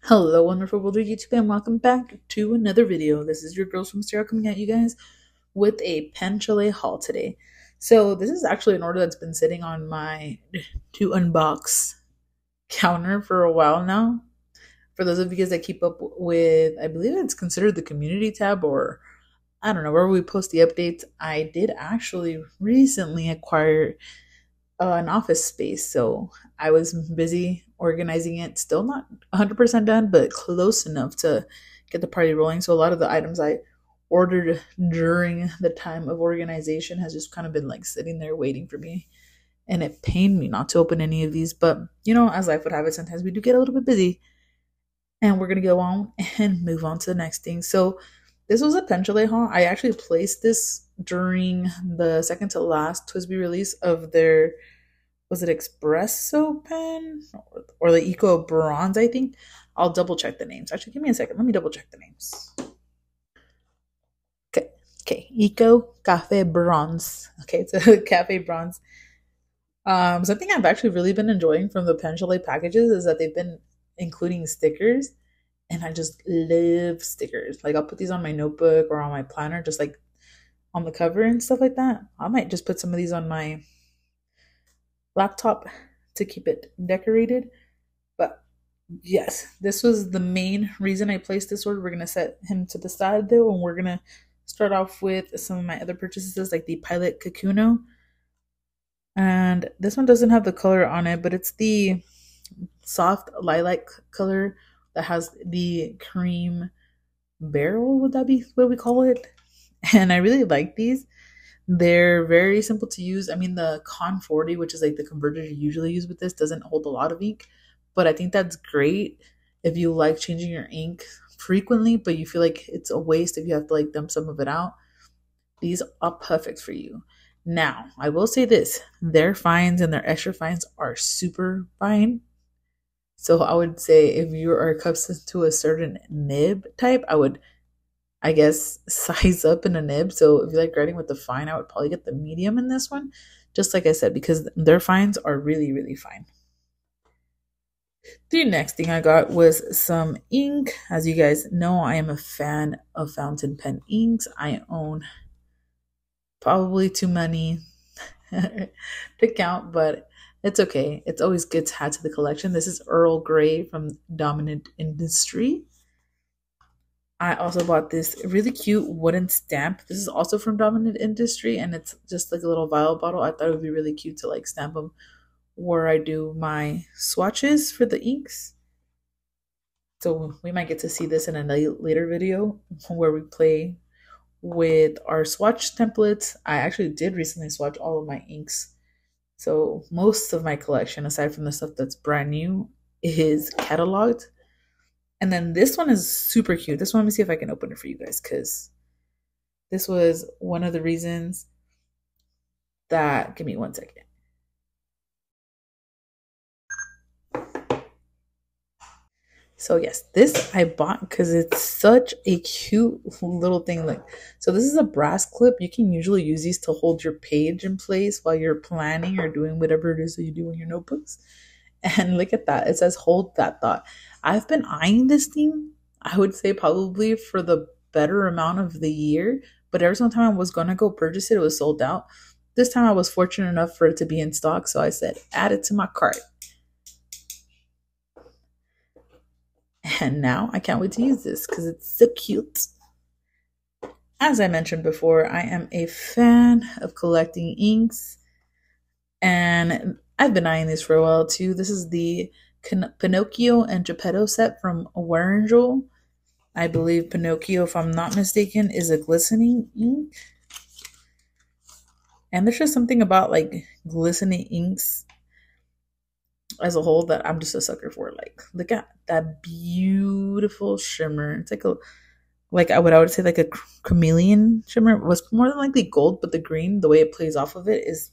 Hello, wonderful world of YouTube, and welcome back to another video. This is your girl SwimmstaGal coming at you guys with a pen Chalet haul today. So this is actually an order that's been sitting on my to unbox counter for a while now. For those of you guys that keep up with, I believe it's considered the community tab, or I don't know, where we post the updates. I did actually recently acquire an office space. So I was busy organizing it. Still not 100% done, but close enough to get the party rolling. So a lot of the items I ordered during the time of organization has just kind of been like sitting there waiting for me. And it pained me not to open any of these. But, as life would have it, sometimes we do get a little bit busy. And we're going to go on and move on to the next thing. So this was a pen Chalet haul. I actually placed this during the second to last twsbi release of their, was it espresso pen or the eco bronze, I think. I'll double check the names. Actually, give me a second. Let me double check the names. Okay, eco cafe bronze. Okay, it's a cafe bronze. Something I've actually really been enjoying from the pen Chalet packages is that they've been including stickers, and I just love stickers. Like, I'll put these on my notebook or on my planner, just like on the cover and stuff like that. I might just put some of these on my laptop to keep it decorated. But yes, this was the main reason I placed this order. We're going to set him to the side though, and we're going to start off with some of my other purchases, like the Pilot Kakuno. And this one doesn't have the color on it, but it's the soft lilac color that has the cream barrel. Would that be what we call it? And I really like these. They're very simple to use. I mean, the Con 40, which is like the converter you usually use with this, doesn't hold a lot of ink, but I think that's great if you like changing your ink frequently, but you feel like it's a waste if you have to like dump some of it out. These are perfect for you. Now, I will say this, their fines and their extra fines are super fine. So I would say if you are accustomed to a certain nib type, I guess, size up in a nib. So if you like writing with the fine, I would probably get the medium in this one. Just like I said, because their fines are really, really fine. The next thing I got was some ink. As you guys know, I am a fan of fountain pen inks. I own probably too many to count, but it's okay. It's always good to add to the collection. This is Earl Grey from Dominant Industry. I also bought this really cute wooden stamp. This is also from Dominant Industry, and it's just like a little vial bottle. I thought it would be really cute to like stamp them where I do my swatches for the inks. So we might get to see this in a later video where we play with our swatch templates. I actually did recently swatch all of my inks. So most of my collection, aside from the stuff that's brand new, is cataloged. And then this one is super cute. This one, let me see if I can open it for you guys, because this was one of the reasons that, give me one second. So yes, this I bought because it's such a cute little thing. Like, so this is a brass clip. You can usually use these to hold your page in place while you're planning or doing whatever it is that you do in your notebooks. And look at that. It says hold that thought. I've been eyeing this thing, I would say probably for the better amount of the year, but every single time I was going to go purchase it, it was sold out. This time I was fortunate enough for it to be in stock, so I said, add it to my cart. And now I can't wait to use this because it's so cute. As I mentioned before, I am a fan of collecting inks, and I've been eyeing these for a while too. This is the Pinocchio and Geppetto set from Warangel. I believe Pinocchio, if I'm not mistaken, is a glistening ink. And there's just something about like glistening inks as a whole that I'm just a sucker for. Like, look at that beautiful shimmer. It's like I would say like a chameleon shimmer. It was more than likely gold, but the green, the way it plays off of it is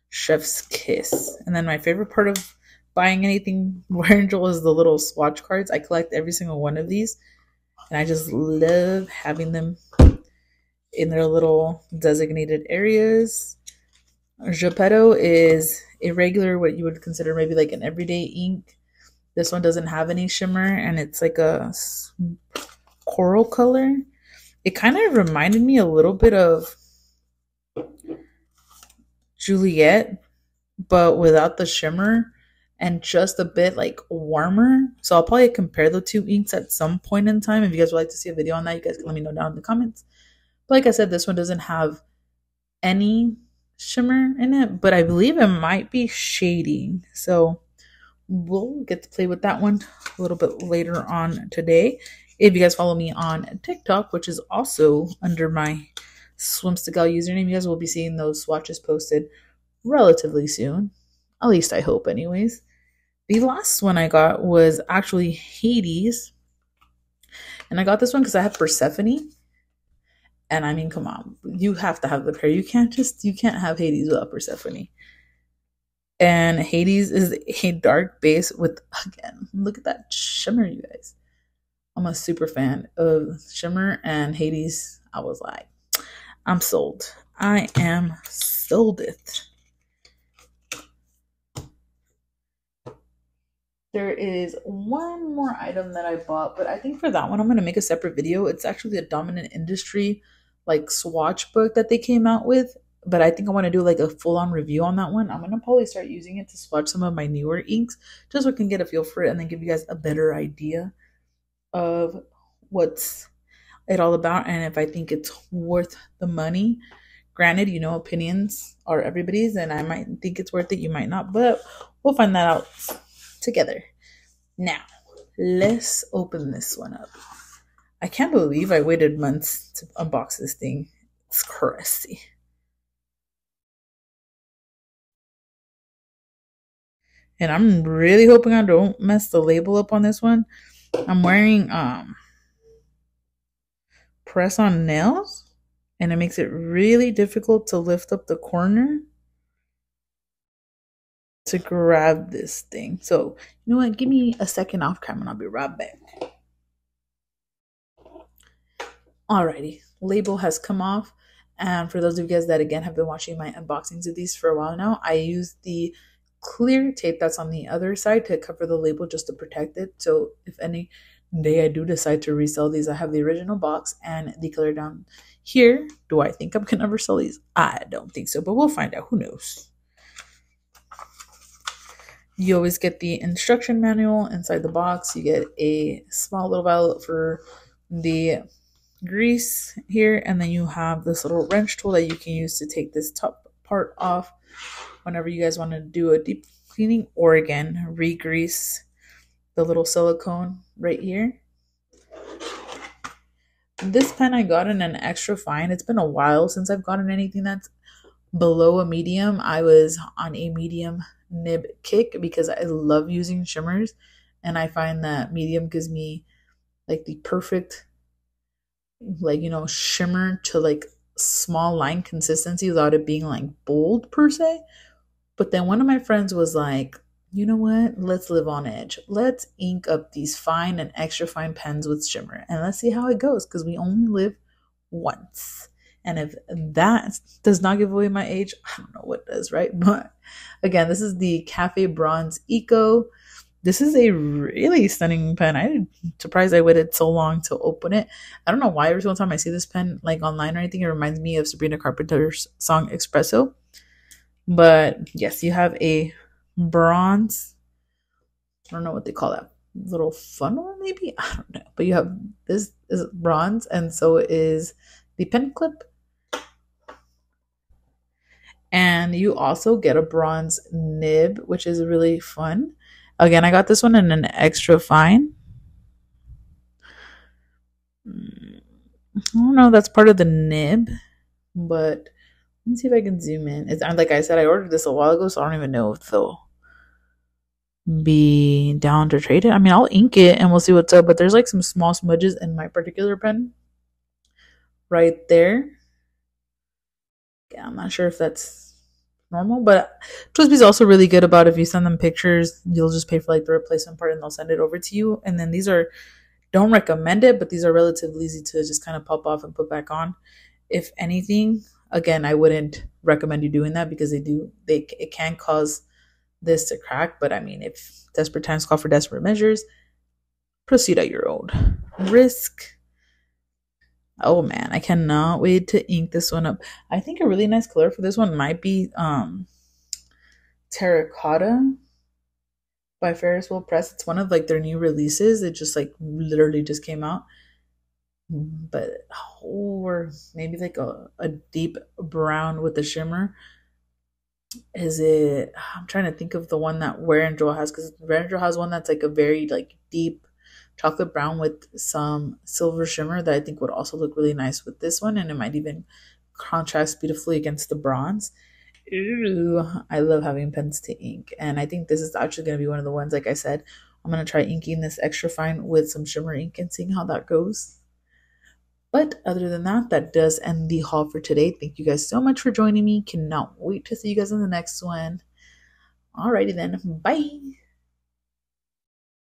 chef's kiss. And then my favorite part of buying anything Warangel is the little swatch cards. I collect every single one of these, and I just love having them in their little designated areas. Geppetto is a regular, what you would consider maybe like an everyday ink. This one doesn't have any shimmer, and it's like a coral color. It kind of reminded me a little bit of Juliet, but without the shimmer and just a bit like warmer. So I'll probably compare the two inks at some point in time. If you guys would like to see a video on that, you guys can let me know down in the comments. But like I said, this one doesn't have any shimmer in it, but I believe it might be shading. So we'll get to play with that one a little bit later on today. If you guys follow me on TikTok, which is also under my SwimmstaGal username, you guys will be seeing those swatches posted relatively soon. At least I hope, anyways. The last one I got was actually Hades. And I got this one because I have Persephone. And I mean, come on. You have to have the pair. You can't have Hades without Persephone. And Hades is a dark base with, again, look at that shimmer, you guys. I'm a super fan of shimmer, and Hades, I was like, I'm sold. I am sold it. There is one more item that I bought, but I think for that one, I'm going to make a separate video. It's actually a Dominant Industry like swatch book that they came out with, but I think I want to do like a full-on review on that one. I'm going to probably start using it to swatch some of my newer inks just so I can get a feel for it and then give you guys a better idea of what's it all about and if I think it's worth the money. Granted, you know, opinions are everybody's, and I might think it's worth it, you might not, but we'll find that out together. Now, let's open this one up. I can't believe I waited months to unbox this thing. It's crazy. And I'm really hoping I don't mess the label up on this one. I'm wearing press-on nails, and it makes it really difficult to lift up the corner to grab this thing. So, you know what? Give me a second off camera and I'll be right back. Alrighty, label has come off. And for those of you guys that, again, have been watching my unboxings of these for a while now, I use the clear tape that's on the other side to cover the label just to protect it. So if any day I do decide to resell these, I have the original box and the color down here. Do I think I'm going to ever sell these? I don't think so, but we'll find out. Who knows? You always get the instruction manual inside the box. You get a small little vial for the grease here, and then you have this little wrench tool that you can use to take this top part off whenever you guys want to do a deep cleaning, or again, re-grease the little silicone right here. This pen I got in an extra fine. It's been a while since I've gotten anything that's below a medium. I was on a medium nib kick because I love using shimmers, and I find that medium gives me like the perfect, like, you know, shimmer to like small line consistency without it being like bold per se. But then one of my friends was like, you know what, let's live on edge. Let's ink up these fine and extra fine pens with shimmer and let's see how it goes, because we only live once. And if that does not give away my age, I don't know what does, right? But again, this is the Cafe Bronze Eco. This is a really stunning pen. I'm surprised I waited so long to open it. I don't know why every single time I see this pen, like online or anything, it reminds me of Sabrina Carpenter's song Espresso. But yes, you have a bronze, I don't know what they call that, little funnel maybe? I don't know. But you have, this is bronze, and so is the pen clip. And you also get a bronze nib, which is really fun. Again, I got this one in an extra fine. I don't know if that's part of the nib, but let's see if I can zoom in. It's like I said, I ordered this a while ago, so I don't even know if they'll be down to trade it. I mean, I'll ink it and we'll see what's up, but there's like some small smudges in my particular pen right there. Yeah, I'm not sure if that's normal, but Twsbi is also really good about, if you send them pictures, you'll just pay for like the replacement part and they'll send it over to you. And then these are, don't recommend it, but these are relatively easy to just kind of pop off and put back on. If anything, again, I wouldn't recommend you doing that because it can cause this to crack, but I mean, if desperate times call for desperate measures, proceed at your own risk. Oh man, I cannot wait to ink this one up. I think a really nice color for this one might be Terracotta by Ferris Press. It's one of like their new releases. It just like literally just came out. But or maybe like a deep brown with a shimmer. Is it? I'm trying to think of the one that Wear and Joel has, because Wear and Joel has one that's like a very like deep chocolate brown with some silver shimmer that I think would also look really nice with this one, and it might even contrast beautifully against the bronze. Ooh, I love having pens to ink, and I think this is actually going to be one of the ones, like I said, I'm going to try inking this extra fine with some shimmer ink and seeing how that goes. But other than that, that does end the haul for today. Thank you guys so much for joining me. Cannot wait to see you guys in the next one. Alrighty then, bye.